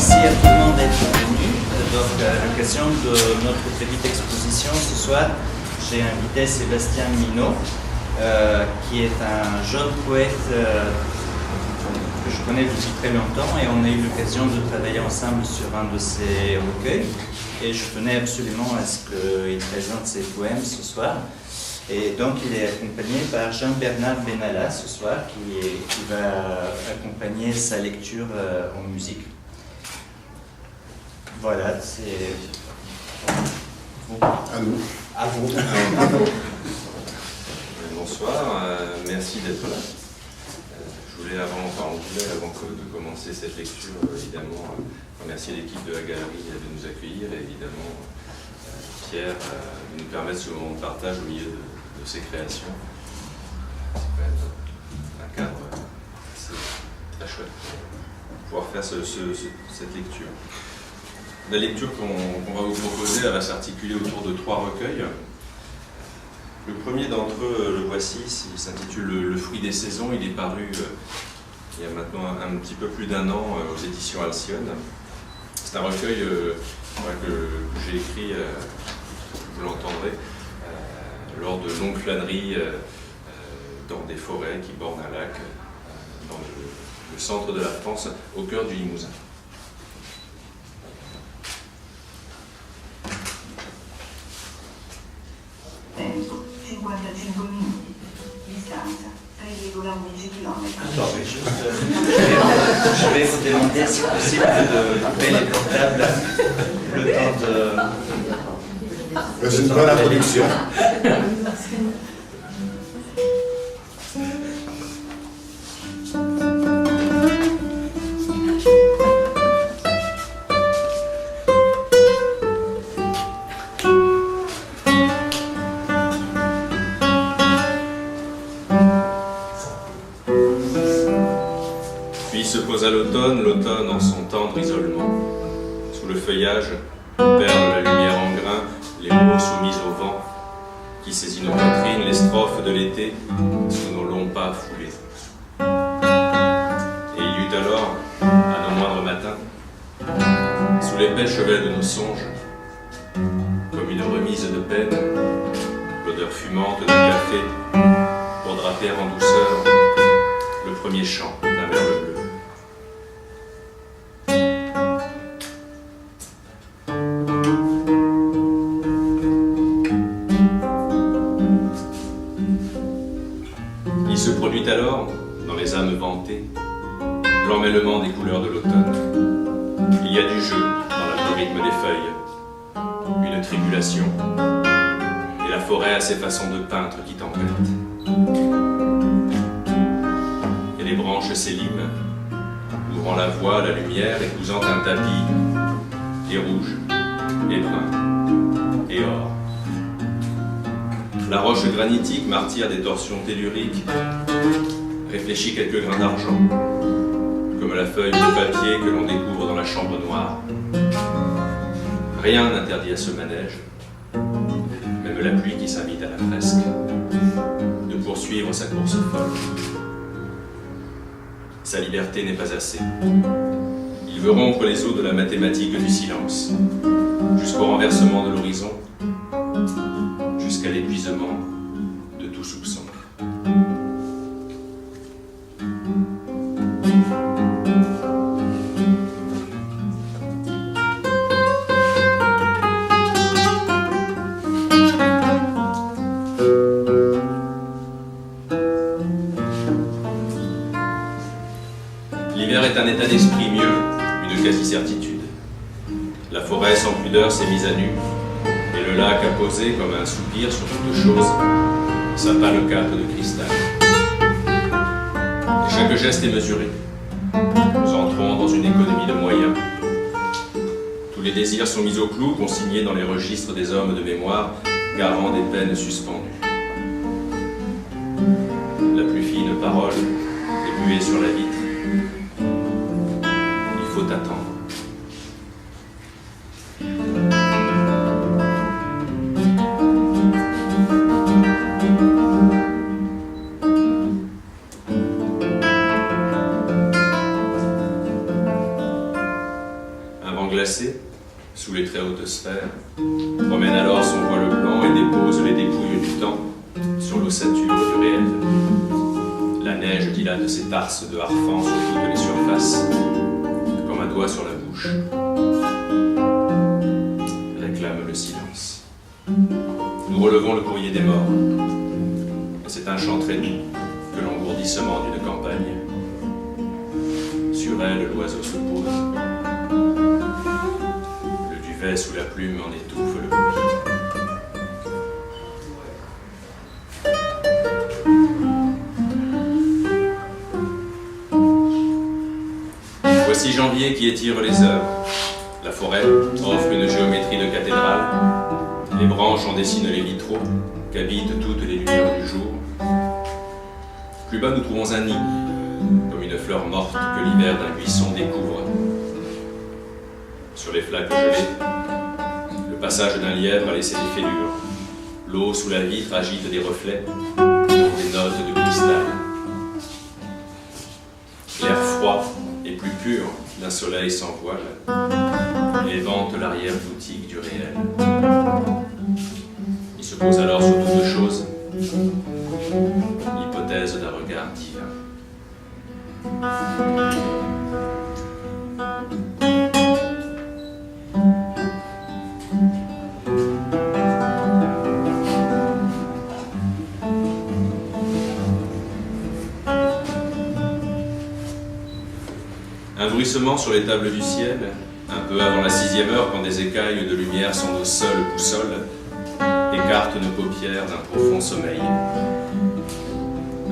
merci à tout le monde d'être venu. Donc, à l'occasion de notre petite exposition ce soir, j'ai invité Sébastien Minot, qui est un jeune poète que je connais depuis très longtemps, et on a eu l'occasion de travailler ensemble sur un de ses recueils. Et je tenais absolument à ce qu'il présente ses poèmes ce soir. Et donc il est accompagné par Jean-Bernard Benalla ce soir, qui va accompagner sa lecture en musique. Voilà, c'est à nous. À vous. Bonsoir, merci d'être là. Je voulais avant de commencer cette lecture, évidemment, remercier l'équipe de la galerie de nous accueillir et évidemment Pierre de nous permettre ce moment de partage au milieu de ses créations. C'est quand même un cadre très chouette pour pouvoir faire cette lecture. La lecture qu'on va vous proposer, elle va s'articuler autour de 3 recueils. Le premier d'entre eux, le voici, il s'intitule Le fruit des saisons. Il est paru il y a maintenant un petit peu plus d'1 an aux éditions Alcyone. C'est un recueil que j'ai écrit, vous l'entendrez, lors de longues flâneries dans des forêts qui bordent un lac, dans le centre de la France, au cœur du Limousin. Tempo 55 minuti, distanza 3,11 km. Attends, je vais vous demander si possible de couper les portables le temps de... C'est une bonne introduction. À l'automne en son tendre isolement. Sous le feuillage, perle la lumière en grain, les mots soumis au vent, qui saisit nos poitrines, les strophes de l'été, sous nos longs pas foulés. Et il y eut alors, à nos moindres matins, sous l'épais chevet de nos songes, comme une remise de peine, l'odeur fumante de café, pour draper en douceur le premier chant d'un verbe bleu. Alors, dans les âmes vantées, l'emmêlement des couleurs de l'automne. Il y a du jeu dans l'algorithme des feuilles, une tribulation, et la forêt a ses façons de peintre qui t'embêtent. Et les branches s'éliment, ouvrant la voie, la lumière, et cousant un tapis, et rouge, et brun, et or. La roche granitique, martyre des torsions telluriques, réfléchit quelques grains d'argent, comme la feuille de papier que l'on découvre dans la chambre noire. Rien n'interdit à ce manège, même la pluie qui s'invite à la fresque, de poursuivre sa course folle. Sa liberté n'est pas assez. Il veut rompre les eaux de la mathématique du silence, jusqu'au renversement de l'horizon, jusqu'à l'épuisement de tout soupçon. L'hiver est un état d'esprit mieux, une quasi-certitude. La forêt sans pudeur s'est mise à nu, et le lac a posé comme un soupir sur toute chose sa pâle cape de cristal. Et chaque geste est mesuré. Nous entrons dans une économie de moyens. Tous les désirs sont mis au clou, consignés dans les registres des hommes de mémoire, garants des peines suspendues. La plus fine parole est muée sur la vitre. Il faut attendre. a de ces tarses de harfang sur toutes les surfaces, comme un doigt sur la bouche. Réclame le silence. Nous relevons le courrier des morts. Et c'est un chant très doux que l'engourdissement d'une campagne. Sur elle, l'oiseau se pose. Le duvet sous la plume en étouffe le bruit. Voici janvier qui étire les heures. La forêt offre une géométrie de cathédrale. Les branches en dessinent les vitraux qu'habitent toutes les lumières du jour. Plus bas, nous trouvons un nid, comme une fleur morte que l'hiver d'un buisson découvre. Sur les flaques gelées, le passage d'un lièvre a laissé des fêlures. L'eau sous la vitre agite des reflets, des notes de cristal. L'air froid et plus pur d'un soleil sans voile évente l'arrière-boutique du réel. Il se pose alors sur toute chose l'hypothèse d'un regard divin. Un bruissement sur les tables du ciel, un peu avant la 6e heure, quand des écailles de lumière sont nos seules boussoles, écartent nos paupières d'un profond sommeil.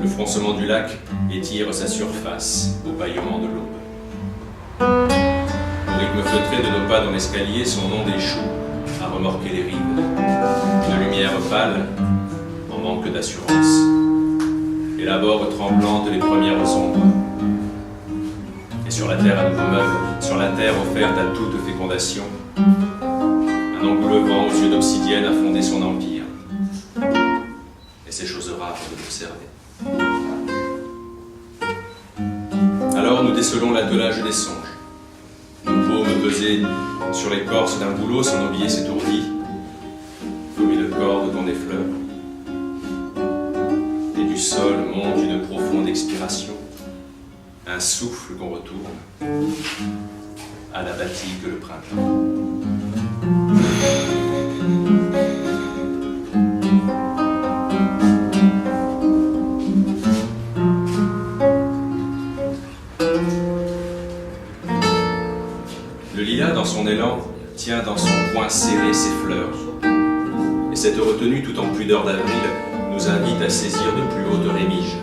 Le froncement du lac étire sa surface au bâillement de l'aube. Au rythme feutré de nos pas dans l'escalier, son nom échoue à remorquer les rives. Une lumière pâle, en manque d'assurance, élabore tremblante les premières ombres. Et sur la terre à nouveau meuble, sur la terre offerte à toute fécondation, un engoulevent aux yeux d'obsidienne a fondé son empire. Et c'est chose rare de l'observer. Alors nous décelons l'attelage des songes. Nos paumes pesées sur l'écorce d'un bouleau, son aubier s'étourdit, comme une corde dont des fleurs. Et du sol monte une profonde expiration, un souffle qu'on retourne, à la bâtie que le printemps. Le lilas, dans son élan, tient dans son poing serré ses fleurs. Et cette retenue, tout en pudeur d'avril, nous invite à saisir de plus hautes rémiges,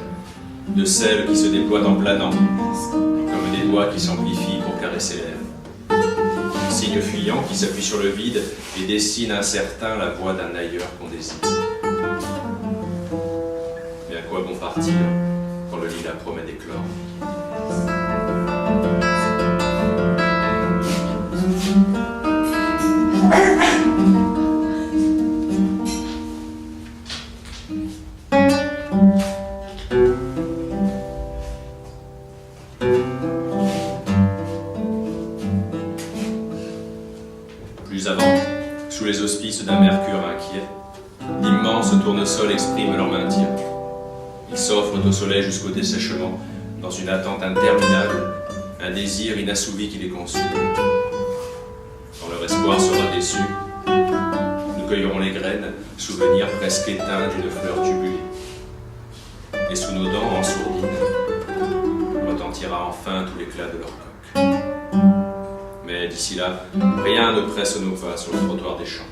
de celles qui se déploient en planant, comme des doigts qui s'amplifient pour caresser l'air. Signe fuyant qui s'appuie sur le vide et dessine incertain la voix d'un ailleurs qu'on désire. Mais à quoi bon partir quand le lilas promet d'éclore? Plus avant, sous les auspices d'un mercure inquiet, d'immenses tournesols expriment leur maintien. Ils s'offrent au soleil jusqu'au dessèchement, dans une attente interminable, un désir inassouvi qui les consume. Quand leur espoir sera déçu, nous cueillerons les graines, souvenir presque éteint d'une fleur tubulée. Et sous nos dents, en sourdine, retentira enfin tout l'éclat de leur coque. Mais d'ici là, rien ne presse nos pas sur le trottoir des champs.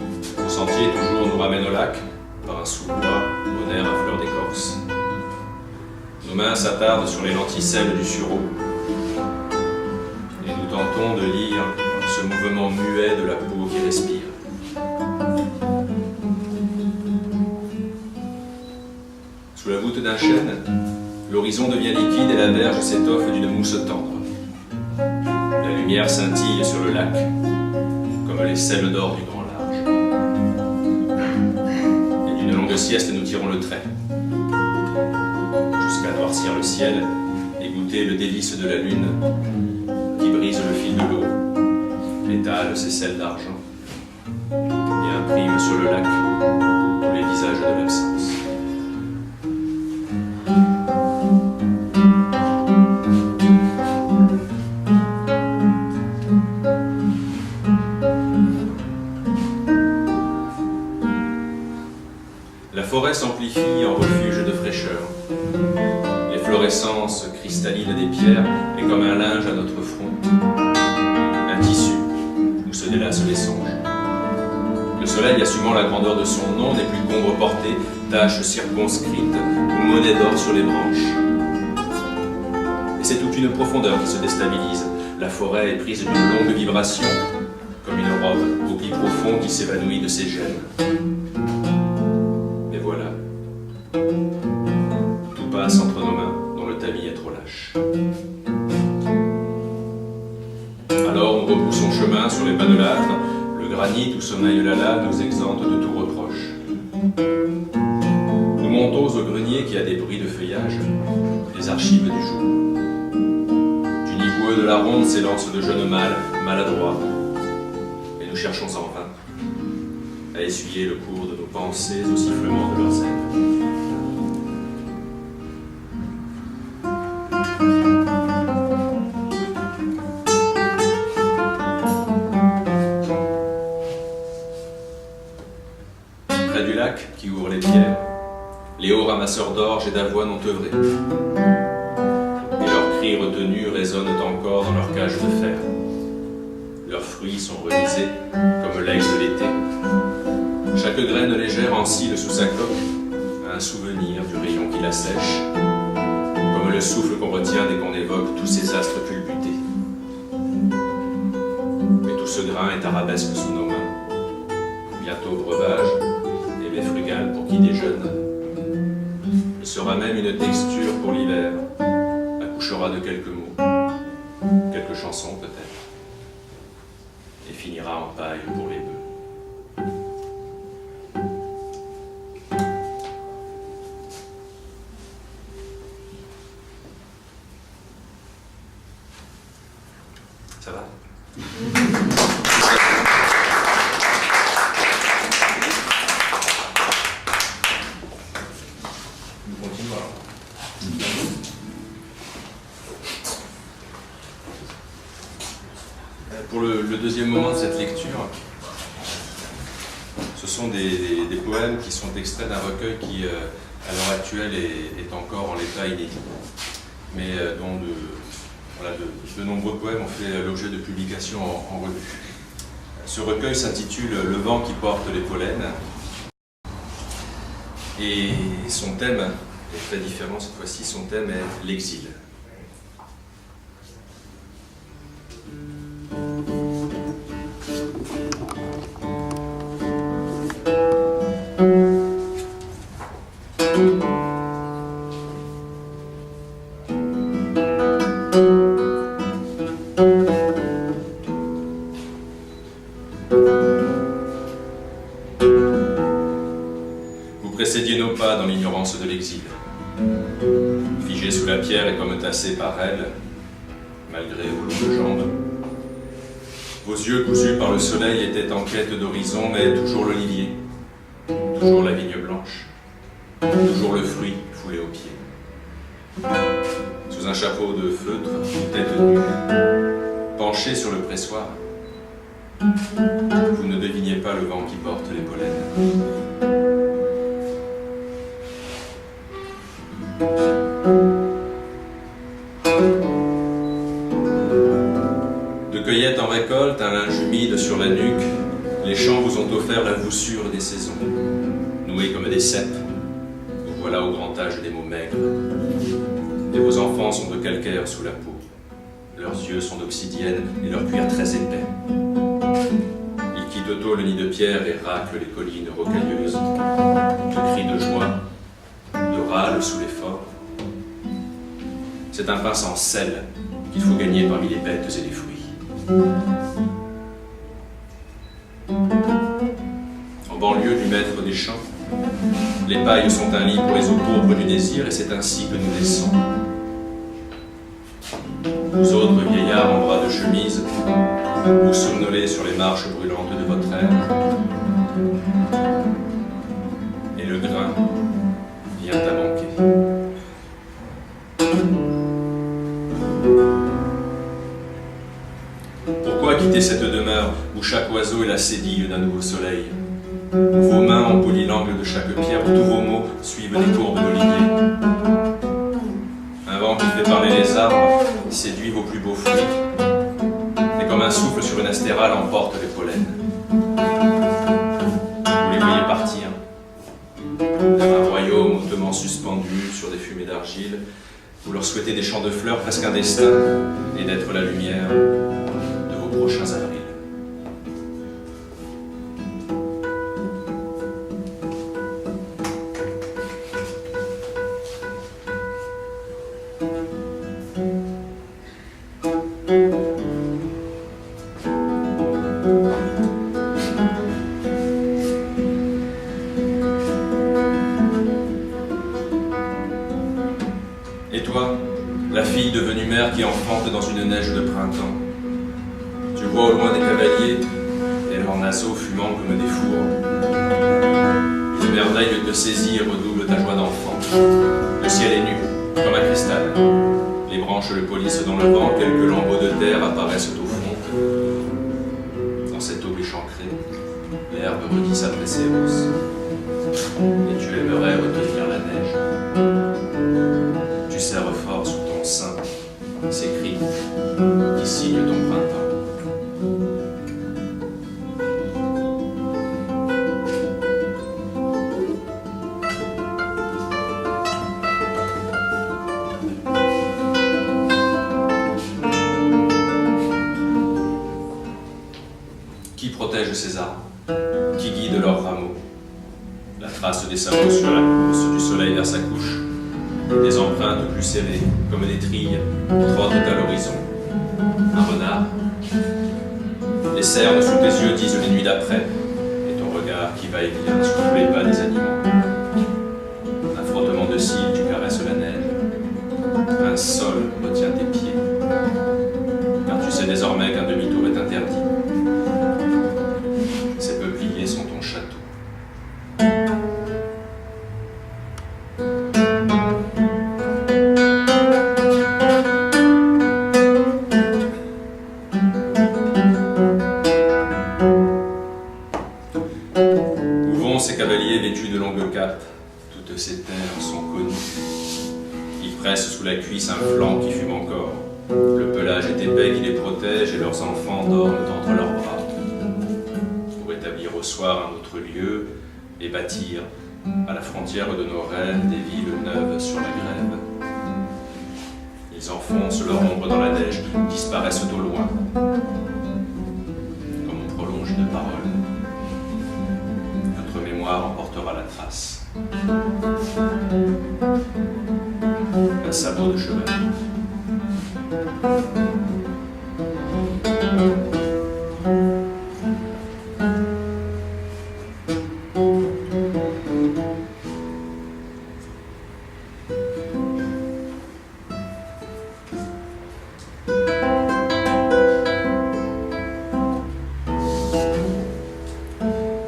Le sentier toujours nous ramène au lac, par un sous-bois, au nerf à fleur d'écorce. Nos mains s'attardent sur les lenticelles du sureau, et nous tentons de lire ce mouvement muet de la peau qui respire. Sous la voûte d'un chêne, l'horizon devient liquide et la verge s'étoffe d'une mousse tendre. La lumière scintille sur le lac, comme les selles d'or du grand large. Et d'une longue sieste, nous tirons le trait, jusqu'à noircir le ciel et goûter le délice de la lune, qui brise le fil de l'eau, étale ses selles d'argent, et imprime sur le lac tous les visages de l'absence. La forêt s'amplifie en refuge de fraîcheur. L'efflorescence cristalline des pierres est comme un linge à notre front, un tissu où se délassent les songes. Le soleil, assumant la grandeur de son nom, n'est plus qu'ombre portée, tache circonscrite ou monnaie d'or sur les branches. Et c'est toute une profondeur qui se déstabilise. La forêt est prise d'une longue vibration, comme une robe au pli profond qui s'évanouit de ses gemmes. Et voilà. Tout passe entre nos mains, dont le tamis est trop lâche. Alors on repousse son chemin sur les pas de l'âtre. Le granit où sommeille la lave nous exempte de tout reproche. Nous montons au grenier qui a des bruits de feuillage, des archives du jour. Du niveau de la ronde s'élancent de jeunes mâles maladroits, et nous cherchons en vain à essuyer le cours de nos pensées au sifflement de leurs ailes. Près du lac qui ouvre les pierres, les hauts ramasseurs d'orge et d'avoine ont œuvré. Et leurs cris retenus résonnent encore dans leur cage de fer. Leurs fruits sont relisés comme l'aigle de l'été. Chaque graine légère ensille sous sa coque un souvenir du rayon qui la sèche, comme le souffle qu'on retient dès qu'on évoque tous ces astres culbutés. Mais tout ce grain est arabesque sous nos mains. Bientôt breuvage, et baie frugale pour qui déjeune. Il sera même une texture pour l'hiver, accouchera de quelques mots, quelques chansons peut-être, et finira en paille pour les bœufs. Ça va? Nous continuons alors. Pour le deuxième moment de cette lecture, ce sont des poèmes qui sont extraits d'un recueil qui, à l'heure actuelle, est encore en l'état inédit, mais dont de nombreux poèmes ont fait l'objet de publications en revue. Ce recueil s'intitule « Le vent qui porte les pollens » et son thème est très différent cette fois-ci, son thème est l'exil. Vous précédiez nos pas dans l'ignorance de l'exil. Figé sous la pierre et comme tassé par elle, malgré vos longues jambes. Vos yeux cousus par le soleil étaient en quête d'horizon, mais toujours l'olivier, toujours la vigne blanche, toujours le fruit foulé aux pieds. Sous un chapeau de feutre, tête nue, penché sur le pressoir, vous ne deviniez pas le vent qui porte les pollens. De cueillette en récolte, un linge humide sur la nuque, les champs vous ont offert la voussure des saisons. Noués comme des cèpes, vous voilà au grand âge des mots maigres. Et vos enfants sont de calcaire sous la peau. Leurs yeux sont d'obsidienne et leur cuir très épais. Ils quittent tôt le nid de pierre et raclent les collines rocailleuses. De cris de joie, de râles sous l'effort. C'est un pain sans sel qu'il faut gagner parmi les bêtes et les fruits. En banlieue du maître des champs, les pailles sont un lit pour les eaux pourpres du désir et c'est ainsi que nous descendons. Vous autres vieillards en bras de chemise, vous somnolez sur les marches brûlantes de votre ère. Et le grain vient à manquer. Pourquoi quitter cette demeure où chaque oiseau est la cédille d'un nouveau soleil, où vos mains ont poli l'angle de chaque pierre, où tout général emporte les pollens. Vous les voyez partir vers un royaume hautement suspendu sur des fumées d'argile. Vous leur souhaitez des champs de fleurs, presque un destin, et d'être la lumière de vos prochains avrils. Et toi, la fille devenue mère qui enfante dans une neige de printemps, tu vois au loin des cavaliers et leurs naseaux fumant comme des fours. Une merveille te saisit et redouble ta joie d'enfant. Le ciel est nu, comme un cristal. Les branches le polissent dans le vent, quelques lambeaux de terre apparaissent au fond. Dans cette eau échancrée, l'herbe redit sa préséance. Et tu aimerais retenir la neige. Tu serres fort sous ton sein ces cris qui signent ton printemps. Qui protège ces arbres? Qui guide leurs rameaux? La trace des sabots sur la course du soleil vers sa couche. Des empreintes plus serrées, comme des trilles, trottent à l'horizon. Un renard. Les cernes sous tes yeux disent les nuits d'après, et ton regard qui va et vient souffle les pas des animaux. Un frottement de cils, tu caresses la neige. Un sol retient tes pieds. Car tu sais désormais qu'un demi-tour est interdit. Ces peupliers sont ton château. Où vont ces cavaliers vêtus de longues capes? Toutes ces terres sont connues. Ils pressent sous la cuisse un flanc qui fume encore. Le pelage est épais qui les protège et leurs enfants dorment entre leurs bras. Pour établir au soir un autre lieu et bâtir, à la frontière de nos rêves, des villes neuves sur la grève. Ils enfoncent leur ombre dans la neige, disparaissent au loin. Comme on prolonge une parole, notre mémoire emportera la trace. Un sabot de cheval.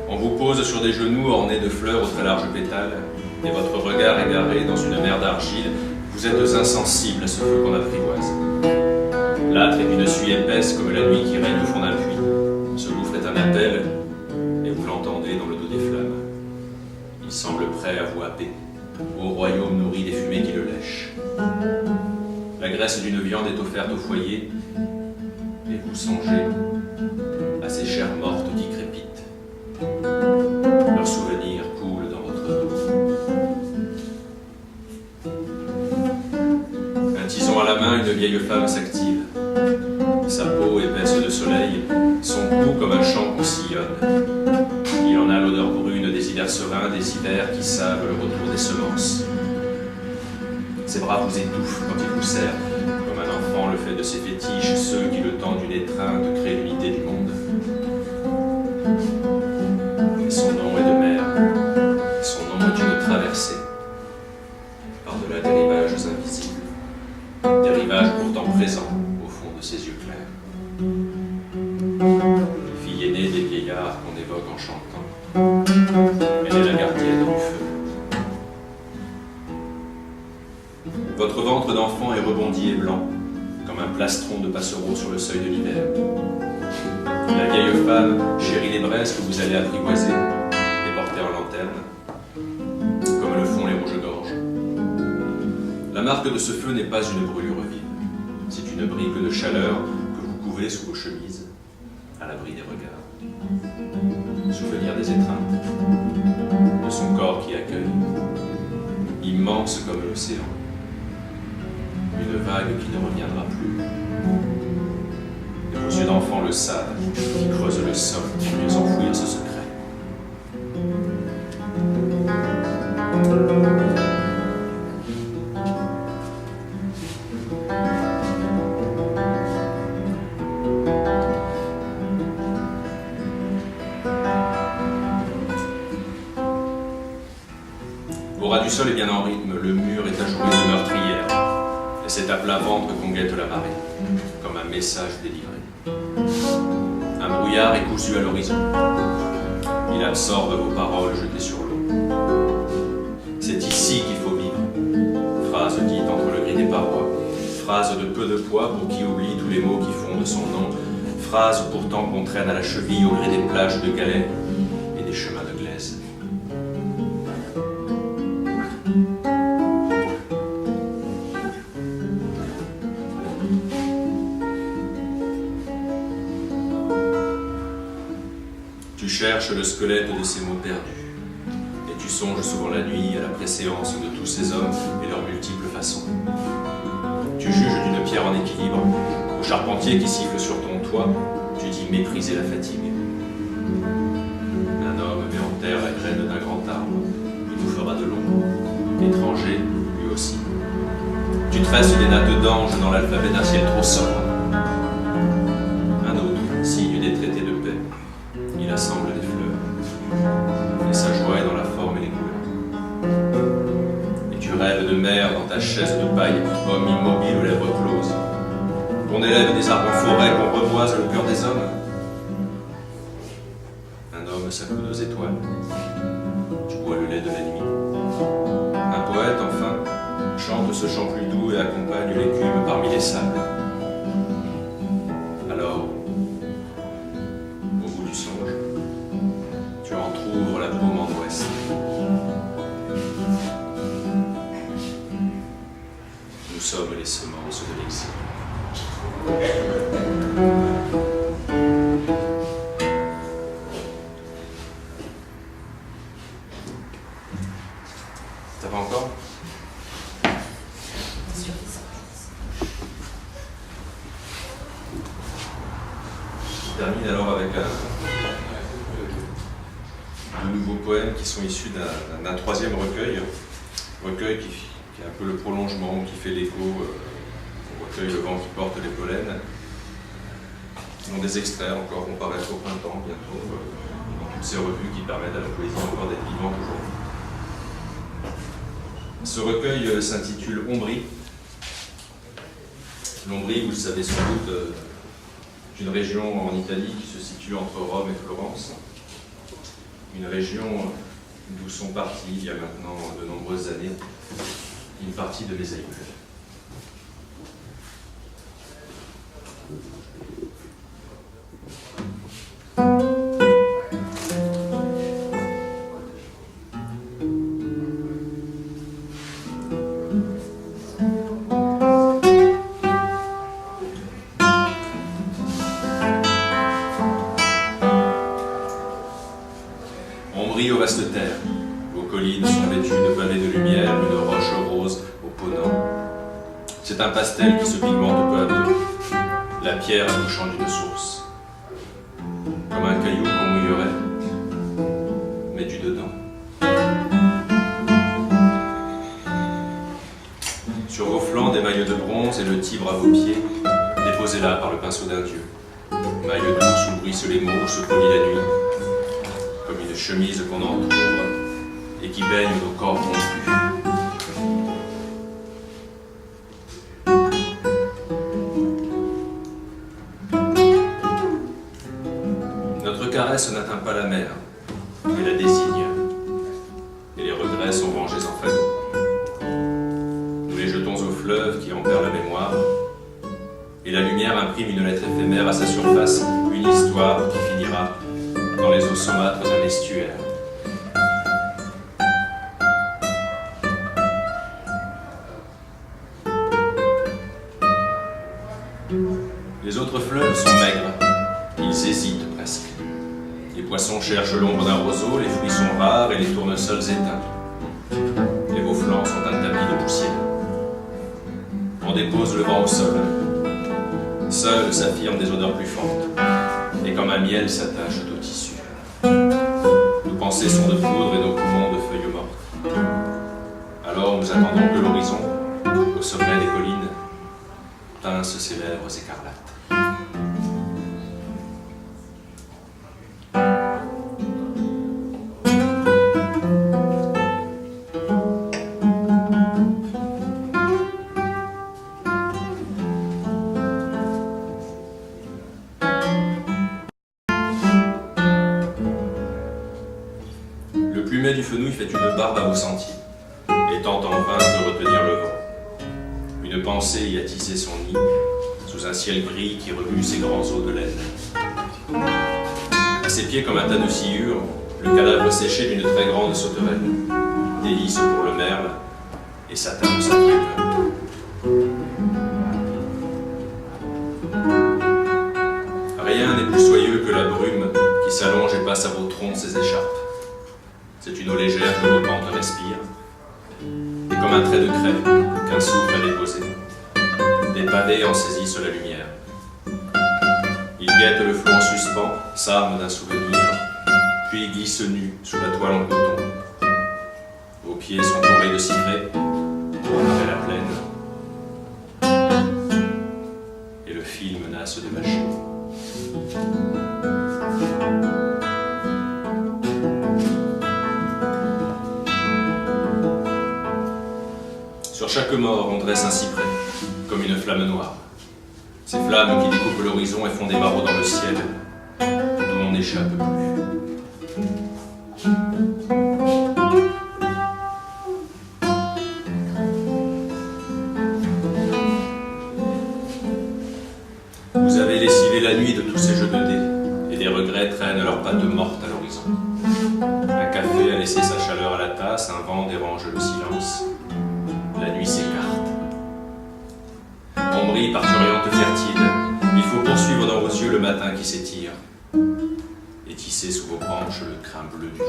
On vous pose sur des genoux ornés de fleurs aux très larges pétales, et votre regard égaré dans une mer d'argile, vous êtes insensibles à ce feu qu'on apprivoise. L'âtre est une suie épaisse comme la nuit qui règne au fond d'un puits. Ce gouffre est un appel, et vous l'entendez dans le dos des flammes. Il semble prêt à vous happer, au royaume nourri des fumées qui le lèchent. La graisse d'une viande est offerte au foyer, et vous songez à ces chairs mortes qui crépitent. Leurs souvenirs coulent dans votre dos. Un tison à la main, une vieille femme s'active. Sa peau épaisse de soleil, son cou comme un champ qu'on sillonne. Il en a l'odeur brune des hivers sereins, des hivers qui savent le retour des semences. Ses bras vous étouffent quand il vous serre, comme un enfant le fait de ses fétiches, ceux qui, le temps d'une étreinte, créent l'unité du monde. Et son nom est de mer, son nom est une traversée, par-delà des rivages invisibles, des rivages pourtant présents au fond de ses yeux clairs. Fille aînée des vieillards qu'on évoque en chantant, elle est la gardienne du feu. Votre ventre d'enfant est rebondi et blanc, comme un plastron de passereau sur le seuil de l'hiver. La vieille femme chérit les braises que vous allez apprivoiser et porter en lanterne, comme le font les rouges-gorges. La marque de ce feu n'est pas une brûlure vive, c'est une brique de chaleur que vous couvez sous vos chemises, à l'abri des regards. Souvenir des étreintes, de son corps qui accueille, immense comme l'océan, une vague qui ne reviendra plus. Et vos yeux d'enfant le savent, qui creusent le sol pour mieux enfouir ce secret. Au ras du sol est bien en rythme, le mur est ajouré de meurtrière, et c'est à plat ventre qu'on guette la marée, comme un message délivré. Un brouillard est cousu à l'horizon. Il absorbe vos paroles jetées sur l'eau. C'est ici qu'il faut vivre. Phrase dite entre le gris des parois. Phrase de peu de poids pour qui oublie tous les mots qui font de son nom. Phrase pourtant qu'on traîne à la cheville au gré des plages de galets et des chemins de glaise. Tu cherches le squelette de ces mots perdus, et tu songes souvent la nuit à la préséance de tous ces hommes et leurs multiples façons. Tu juges d'une pierre en équilibre, au charpentier qui siffle sur ton toit, tu dis mépriser la fatigue. Un homme met en terre la graine d'un grand arbre, il nous fera de l'ombre, étranger lui aussi. Tu tresses des nattes d'ange dans l'alphabet d'un ciel trop sobre. Un autre, signe des traités de paix, il assemble des fleurs, et sa joie est dans la forme et les couleurs. Et tu rêves de mer dans ta chaise de paille, homme immobile aux lèvres closes. Qu'on élève des arbres en forêt, qu'on reboise le cœur des hommes. Un homme s'accoude aux étoiles, tu bois le lait de la nuit. Un poète, enfin, chante ce chant plus doux et accompagne l'écume parmi les sables. Alors, au bout du songe, tu entr'ouvres la paume en ouest. Nous sommes les semences de l'exil. Ça va encore? Je termine alors avec de nouveaux poèmes qui sont issus d'un troisième recueil qui est un peu le prolongement, qui fait l'écho au recueil Le vent qui porte les pollens. Ils ont des extraits encore, vont paraître au printemps bientôt, dans toutes ces revues qui permettent à la poésie encore d'être vivante aujourd'hui. Ce recueil s'intitule Ombrie. L'Ombrie, vous le savez sans doute, est une région en Italie qui se situe entre Rome et Florence. Une région d'où sont partis, il y a maintenant de nombreuses années, une partie de mes aïeux. Aux vastes terres, vos collines sont vêtues de pavés de lumière, une roche rose au ponant. C'est un pastel qui se pigmente peu à peu, la pierre accouchant d'une source. Comme un caillou qu'on mouillerait, mais du dedans. Sur vos flancs, des mailles de bronze et le Tibre à vos pieds, déposés là par le pinceau d'un dieu. Mailles douces où bruissent les mots, où se polit la nuit. Comme une chemise qu'on entoure et qui baigne nos corps rompus. Notre caresse n'atteint pas la mer, mais la désigne, et les regrets sont rangés en fagots. Nous les jetons au fleuve qui en perd la mémoire, et la lumière imprime une lettre éphémère à sa surface, une histoire qui finira dans les eaux saumâtres d'un estuaire. Les autres fleuves sont maigres, ils hésitent poissons cherchent l'ombre d'un roseau, les fruits sont rares et les tournesols éteints. Les beaux flancs sont un tapis de poussière. On dépose le vent au sol. Seul s'affirment des odeurs plus fortes, et comme un miel s'attache au tissu. Nos pensées sont de poudre et nos poumons de feuilles mortes. Alors nous attendons que l'horizon, au sommet des collines, pince ses lèvres écarlates. Le plumet du fenouil fait une barbe à vos sentiers, et tente en vain de retenir le vent. Une pensée y a tissé son nid, sous un ciel gris qui remue ses grands os de laine. À ses pieds, comme un tas de sciure, le cadavre séché d'une très grande sauterelle, délice pour le merle, et satin de sa plume. Rien n'est plus soyeux que la brume qui s'allonge et passe à vos troncs ses écharpes. C'est une eau légère que vos pentes respirent, et comme un trait de craie qu'un souffle a déposé, des pavés en saisissent la lumière. Il guette le flot en suspens, s'arme d'un souvenir, puis glisse nu sous la toile en coton. Vos pieds sont tombés de cyprès, après la plaine, et le fil menace de lâcher. Sur chaque mort, on dresse un cyprès, comme une flamme noire. Ces flammes qui découpent l'horizon et font des barreaux dans le ciel, d'où on n'échappe plus. Vous avez lessivé la nuit de tous ces jeux de dés, et des regrets traînent leurs pattes mortes à l'horizon. Un café a laissé sa chaleur à la tasse, un vent dérange le silence. La nuit s'écarte. On brille parturiante fertile. Il faut poursuivre dans vos yeux le matin qui s'étire et tisser sous vos branches le crin bleu du jour.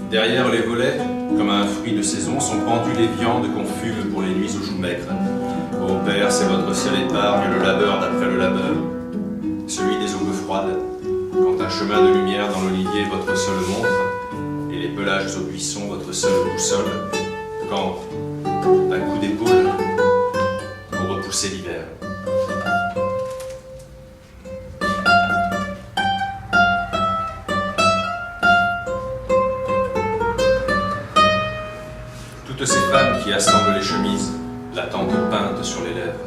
Derrière les volets, comme un fruit de saison, sont pendues les viandes qu'on fume pour les nuits aux joues maigres. Ô Père, c'est votre seule épargne, le labeur d'après le labeur, celui des aubes froides, quand un chemin de lumière dans l'olivier votre seule montre, et les pelages au buisson votre seule boussole, quand, d'un coup d'épaule, vous repoussez l'hiver. Toutes ces femmes qui assemblent les chemises, l'attente peinte sur les lèvres.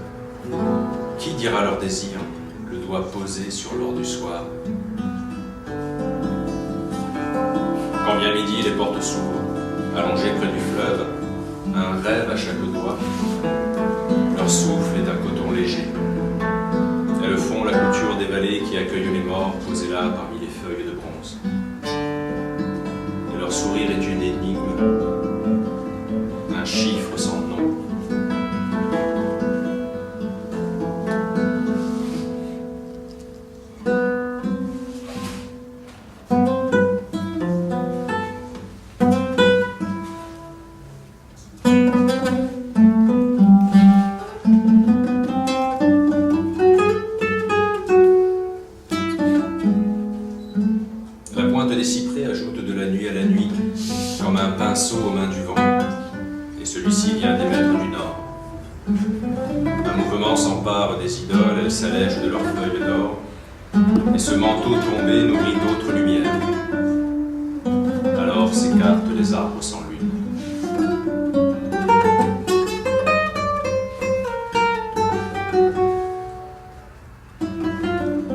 Qui dira leur désir, le doigt posé sur l'or du soir? Quand vient midi, les portes s'ouvrent, allongées près du fleuve, un rêve à chaque doigt. Leur souffle est un coton léger. Elles font la couture des vallées qui accueillent les morts posés là parmi les feuilles de bronze. Et leur sourire est une énigme, un chiffre sans nom. La pointe des cyprès ajoute de la nuit à la nuit, comme un pinceau aux mains du vent. Et celui-ci vient d'émettre du nord. Un mouvement s'empare des idoles, elles s'allègent de leurs feuilles d'or, et ce manteau tombé nourrit d'autres lumières. Alors s'écartent les arbres sans lune.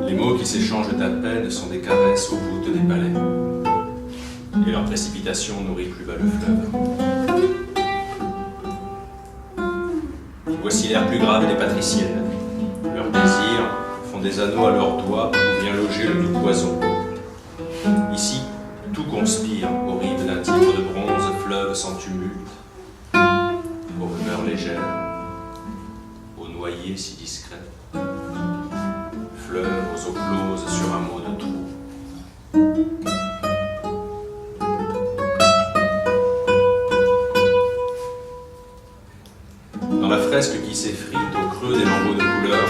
Les mots qui s'échangent à peine sont des caresses aux voûtes des palais, et leur précipitation nourrit plus bas le fleuve. Voici l'air plus grave des patriciennes. Leur désir, des anneaux à leurs doigts où vient loger le doux poison. Ici, tout conspire au rythme d'un tigre de bronze, fleuve sans tumulte, aux rumeurs légères, aux noyers si discrets, fleuve aux eaux closes sur un mot de trou. Dans la fresque qui s'effrite au creux des lambeaux de couleur,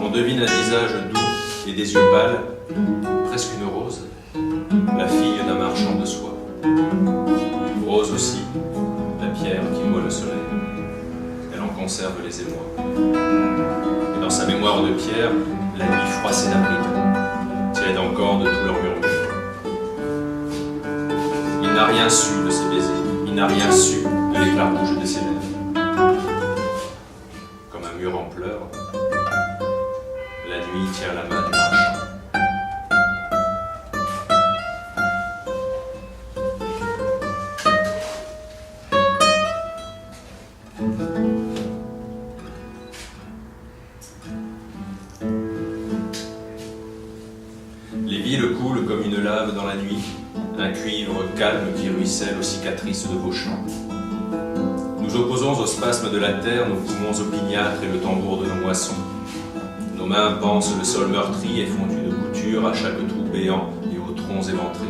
on devine un visage doux et des yeux pâles, presque une rose, la fille d'un marchand de soie. Rose aussi, la pierre qui voit le soleil. Elle en conserve les émois. Et dans sa mémoire de pierre, la nuit froisse et n'abrite, tiède encore de tout leur murmure. Il n'a rien su de ses baisers, il n'a rien su de l'éclat rouge de ses lèvres. Comme un mur en pleurs, la nuit tient la main du marchand. Les villes coulent comme une lave dans la nuit, un cuivre calme qui ruisselle aux cicatrices de vos champs. Nous opposons au spasme de la terre nos poumons opiniâtres et le tambour de nos moissons. Nos mains pansent le sol meurtri et fondu de couture à chaque trou béant et aux troncs éventrés.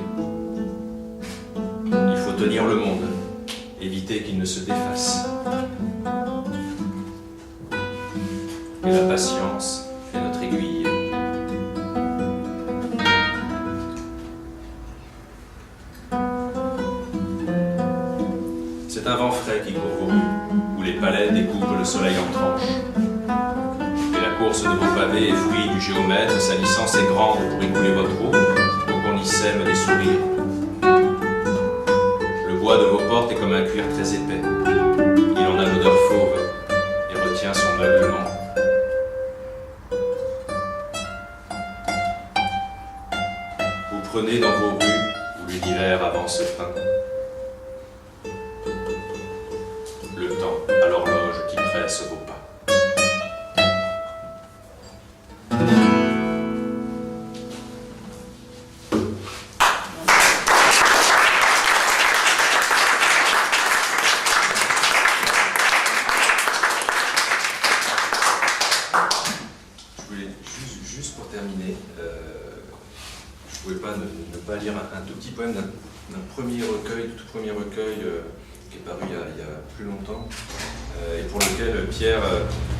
Il faut tenir le monde, éviter qu'il ne se défasse. Et la patience est notre aiguille. C'est un vent frais qui court vos rues, où les palais découpent le soleil en tranches. Et la course de vos pavés est fruit du géomètre, sa licence est grande pour écouler votre eau, pour qu'on y sème des sourires. Le bois de vos portes est comme un cuir très épais. Il en a l'odeur fauve et retient son meublement. Vous prenez dans vos rues où l'univers avance fin le temps à l'horloge qui presse vos pas. Je voulais juste pour terminer, je ne pouvais pas ne pas lire un tout petit poème d'un premier recueil, du tout premier recueil qui est paru il y a plus longtemps, et pour lequel Pierre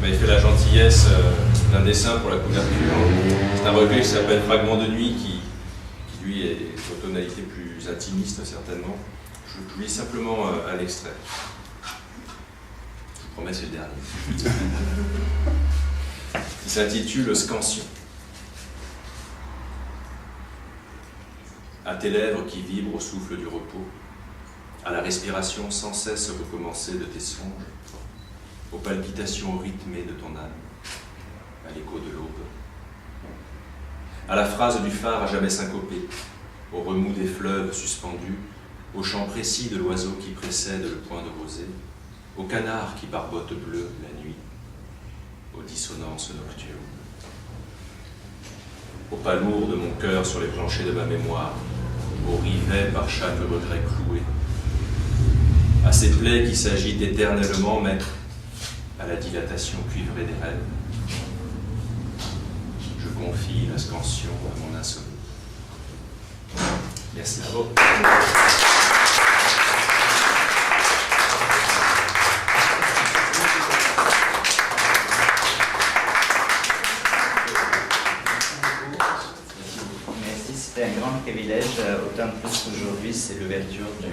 m'avait fait la gentillesse d'un dessin pour la couverture. C'est un recueil qui s'appelle Fragments de nuit, qui lui est aux tonalités plus intimistes certainement. Je vous lis simplement un extrait. Je vous promets, c'est le dernier. Il s'intitule Scansion. À tes lèvres qui vibrent au souffle du repos, à la respiration sans cesse recommencée de tes songes, aux palpitations rythmées de ton âme, à l'écho de l'aube, à la phrase du phare à jamais syncopé, au remous des fleuves suspendus, au chant précis de l'oiseau qui précède le point de rosée, au canard qui barbote bleu la nuit, aux dissonances nocturnes, au pas lourd de mon cœur sur les planchers de ma mémoire, au rivet par chaque regret cloué, à ces plaies qui s'agitent éternellement, mais à la dilatation cuivrée des rêves. Je confie la scansion à mon insomnie. Merci. Bravo. Merci, c'était un grand privilège, autant plus qu'aujourd'hui, c'est l'ouverture du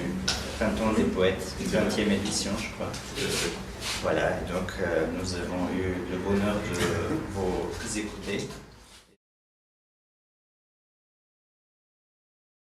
Printemps des poètes, 20e édition, je crois. Voilà, et donc nous avons eu le bonheur de vous écouter.